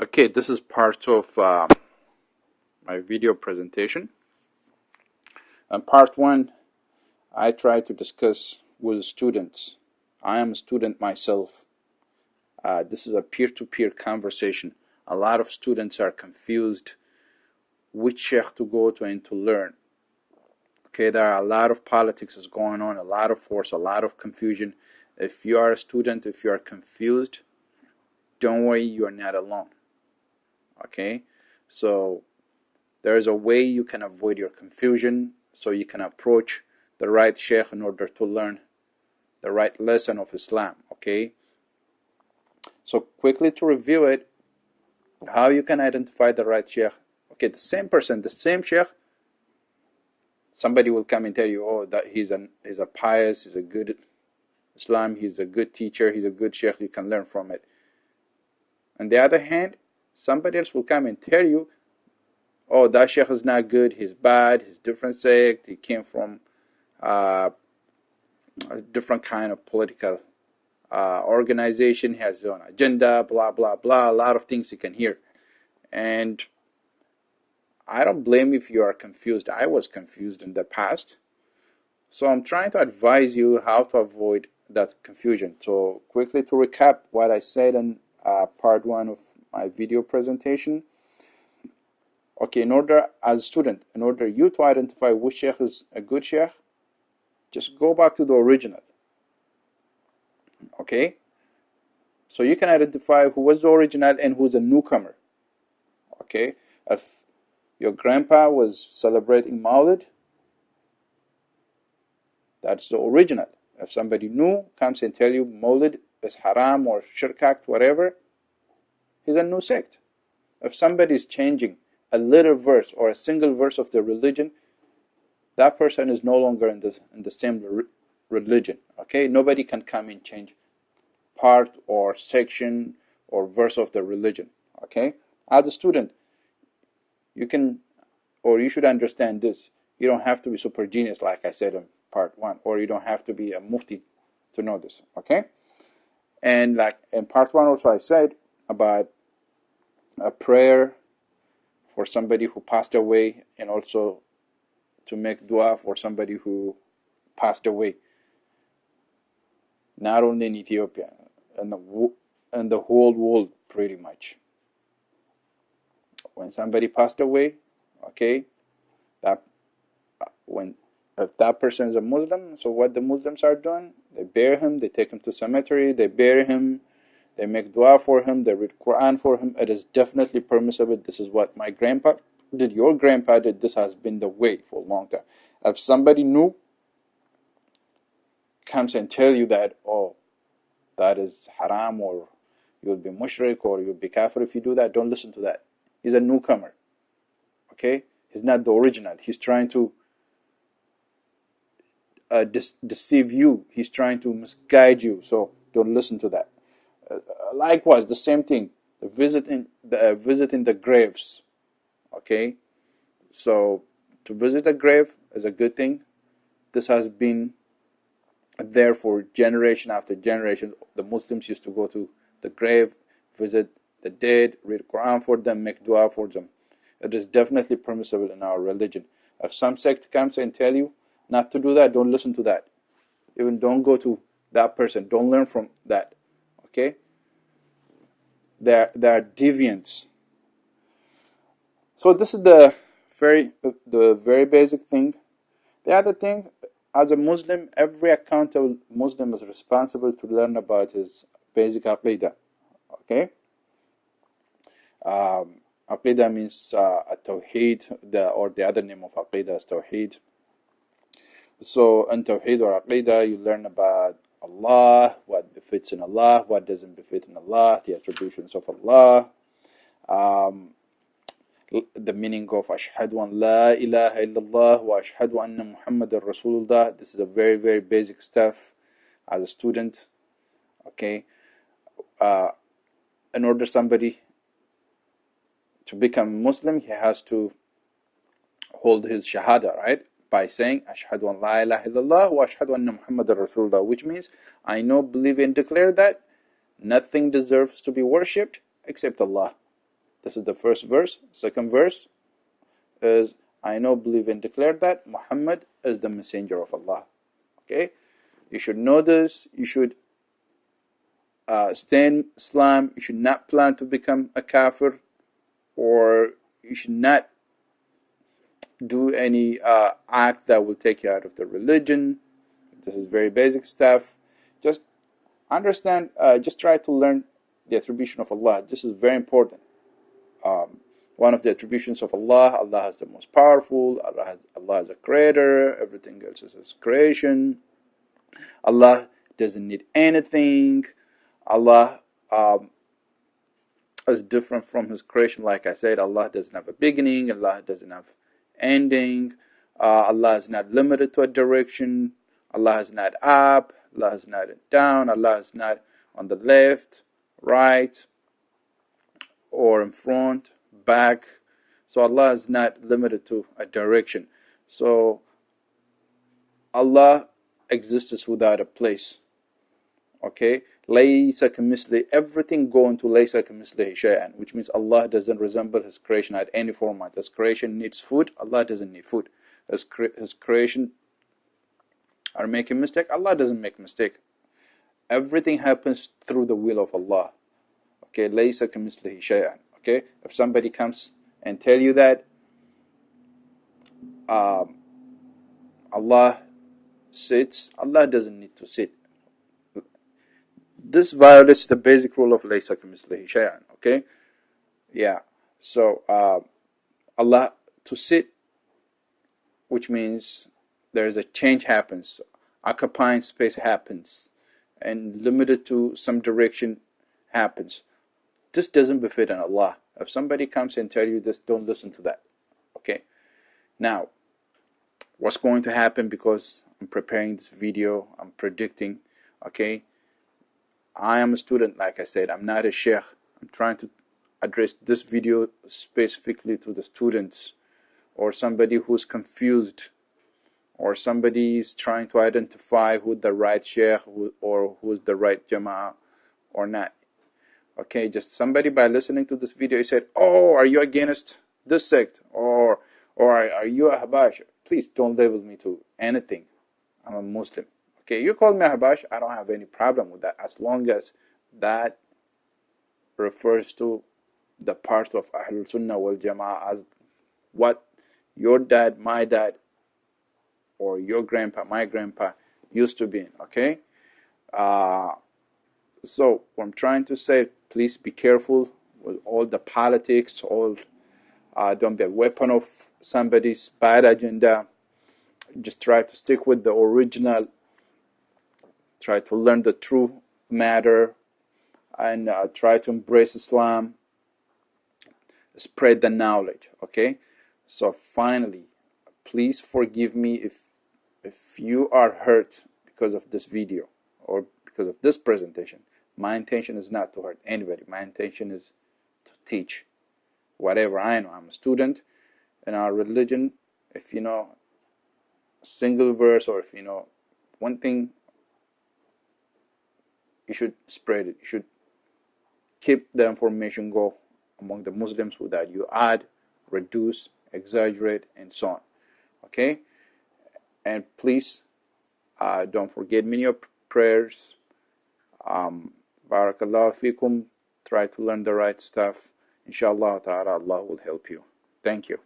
Okay, this is part of my video presentation. In part one, I try to discuss with students. I am a student myself. This is a peer-to-peer conversation. A lot of students are confused which sheikh to go to and to learn. Okay, there are a lot of politics is going on, a lot of force, a lot of confusion. If you are a student, if you are confused, don't worry, you are not alone. Okay, so there is a way you can avoid your confusion, so you can approach the right sheikh in order to learn the right lesson of Islam. Okay, so quickly to review it, how you can identify the right sheikh. Okay, the same person, the same sheikh, somebody will come and tell you, oh, that he's a pious, he's a good Islam, he's a good teacher, he's a good sheikh, you can learn from it. On the other hand, somebody else will come and tell you, oh, that sheikh is not good, he's bad, he's different sect, he came from a different kind of political organization, he has his own agenda, blah, blah, blah, a lot of things you can hear. And I don't blame if you are confused. I was confused in the past. So I'm trying to advise you how to avoid that confusion. So quickly to recap what I said in part one of my video presentation. Okay, as a student, in order you to identify which sheikh is a good sheikh, just go back to the original. Okay? So you can identify who was the original and who's a newcomer. Okay? If your grandpa was celebrating Maulid, that's the original. If somebody new comes and tell you Maulid is haram or shirk act, whatever, he's a new sect. If somebody is changing a little verse or a single verse of the religion, that person is no longer in the same religion. Okay, nobody can come and change part or section or verse of the religion. Okay, as a student, you can, or you should understand this. You don't have to be super genius, like I said in part one, or you don't have to be a mufti to know this. Okay, and like in part one also I said about a prayer for somebody who passed away, and also to make dua for somebody who passed away, not only in Ethiopia, and the whole world pretty much. When somebody passed away, okay, if that person is a Muslim, so what the Muslims are doing, they bury him, they take him to cemetery, they bury him, they make dua for him, they read Quran for him. It is definitely permissible. This is what my grandpa did, your grandpa did. This has been the way for a long time. If somebody new comes and tell you that, oh, that is haram, or you'll be mushrik, or you'll be kafir if you do that, don't listen to that. He's a newcomer. Okay? He's not the original. He's trying to deceive you. He's trying to misguide you. So don't listen to that. Likewise, the same thing. Visiting the graves. Okay? So to visit a grave is a good thing. This has been there for generation after generation. The Muslims used to go to the grave, visit the dead, read Quran for them, make dua for them. It is definitely permissible in our religion. If some sect comes and tell you not to do that, don't listen to that. Even don't go to that person. Don't learn from that. Okay? There are deviants. So this is the very basic thing. The other thing, as a Muslim, every accountable Muslim is responsible to learn about his basic aqidah. Okay? Aqidah means Tawheed, or the other name of Aqidah is Tawheed. So in Tawheed or Aqidah, you learn about Allah, what befits in Allah, what doesn't befit in Allah, the attributions of Allah, the meaning of Ashhadu an la ilaha illallah wa ashhadu anna Muhammadan Rasulullah. This is a very, very basic stuff as a student. Okay? In order somebody to become Muslim, he has to hold his shahada, right? By saying Ashhadu an la ilaha illallah wa ashhadu anna Muhammadan Rasulullah, which means I know, believe, and declare that nothing deserves to be worshipped except Allah. This is the first verse. Second verse is, I know, believe, and declare that Muhammad is the messenger of Allah. Okay? You should know this. You should stay in Islam. You should not plan to become a kafir, or you should not do any act that will take you out of the religion. This is very basic stuff. Just understand, just try to learn the attribution of Allah. This is very important. One of the attributions of Allah, Allah is the most powerful, Allah is a creator, everything else is His creation. Allah doesn't need anything. Allah is different from His creation. Like I said, Allah doesn't have a beginning, Allah doesn't have ending. Allah is not limited to a direction. Allah is not up, Allah is not down, Allah is not on the left, right, or in front, back. So Allah is not limited to a direction. So Allah exists without a place. Okay? Laysa kamithlihi, everything go into laysa kamithlihi shay'an, which means Allah doesn't resemble His creation at any format. His creation needs food, Allah doesn't need food. His creation are making mistake, Allah doesn't make mistake. Everything happens through the will of Allah. Okay, laysa kamithlihi shay'an. Okay, if somebody comes and tell you that Allah sits, Allah doesn't need to sit. This violates the basic rule of laysa kamithlihi shay'an. Okay, yeah. So Allah to sit, which means there is a change happens, occupying space happens, and limited to some direction happens. This doesn't befit an Allah. If somebody comes and tell you this, don't listen to that. Okay. Now, what's going to happen, because I'm preparing this video, I'm predicting. Okay. I am a student, like I said. I'm not a sheikh. I'm trying to address this video specifically to the students, or somebody who's confused, or somebody is trying to identify who the right sheikh or who's the right jama'ah or not. Okay, just somebody by listening to this video, he said, oh, are you against this sect? Or are you a Habash? Please don't label me to anything. I'm a Muslim. Okay, you call me a Habash, I don't have any problem with that, as long as that refers to the part of Ahlul Sunnah wal Jama'ah as what your dad, my dad, or your grandpa, my grandpa used to be. Okay? So what I'm trying to say, please be careful with all the politics, don't be a weapon of somebody's bad agenda. Just try to stick with the original, try to learn the true matter, and try to embrace Islam, spread the knowledge. Okay? So finally, please forgive me if you are hurt because of this video or because of this presentation. My intention is not to hurt anybody. My intention is to teach whatever I know. I'm a student in our religion. If you know a single verse, or if you know one thing, you should spread it. You should keep the information go among the Muslims without you add, reduce, exaggerate, and so on. Okay? And please don't forget me in your prayers. Barakallahu fikum. Try to learn the right stuff. Inshallah ta'ala, Allah will help you. Thank you.